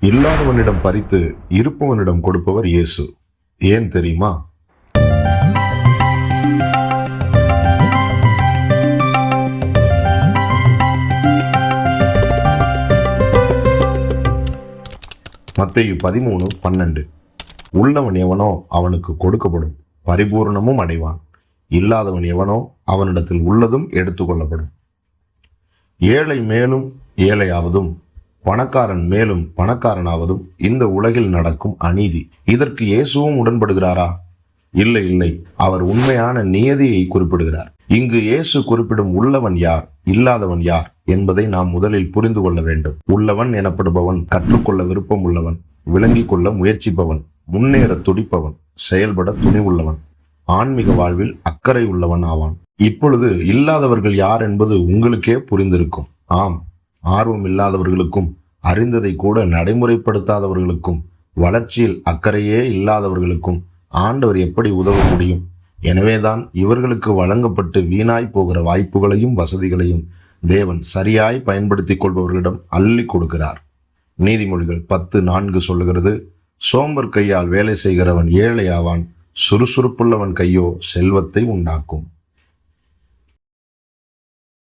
இல்லாதவனிடம் பறித்து இருப்பவனிடம் கொடுப்பவர் இயேசு. ஏன் தெரியுமா? மத்தேயு 13:12. உள்ளவன் எவனோ அவனுக்கு கொடுக்கப்படும், பரிபூரணமும் அடைவான். இல்லாதவன் எவனோ அவனிடத்தில் உள்ளதும் எடுத்துக்கொள்ளப்படும். ஏழை மேலும் ஏழையாவதும் பணக்காரன் மேலும் பணக்காரனாவதும் இந்த உலகில் நடக்கும் அநீதி. இதற்கு இயேசுவும் உடன்படுகிறாரா? இல்லை இல்லை. அவர் உண்மையான நியதியை குறிப்பிடுகிறார். இங்கு இயேசு குறிப்பிடும் உள்ளவன் யார், இல்லாதவன் யார் என்பதை நாம் முதலில் புரிந்து கொள்ள வேண்டும். உள்ளவன் எனப்படுபவன் கற்றுக்கொள்ள விருப்பம் உள்ளவன், விளங்கிக் கொள்ள முயற்சிப்பவன், முன்னேற துடிப்பவன், செயல்பட துணிவுள்ளவன், ஆன்மீக வாழ்வில் அக்கறை உள்ளவன் ஆவான். இப்பொழுது இல்லாதவர்கள் யார் என்பது உங்களுக்கே புரிந்திருக்கும். ஆம், ஆர்வம் இல்லாதவர்களுக்கும், அறிந்ததை கூட நடைமுறைப்படுத்தாதவர்களுக்கும், வளர்ச்சியில் அக்கறையே இல்லாதவர்களுக்கும் ஆண்டவர் எப்படி உதவ முடியும்? எனவேதான் இவர்களுக்கு வழங்கப்பட்டு வீணாய் போகிற வாய்ப்புகளையும் வசதிகளையும் தேவன் சரியாய் பயன்படுத்திக் கொள்பவர்களிடம் அள்ளி கொடுக்கிறார். நீதிமொழிகள் 10:4 சொல்லுகிறது, சோம்பர் கையால் வேலை செய்கிறவன் ஏழையாவான், சுறுசுறுப்புள்ளவன் கையோ செல்வத்தை உண்டாக்கும்.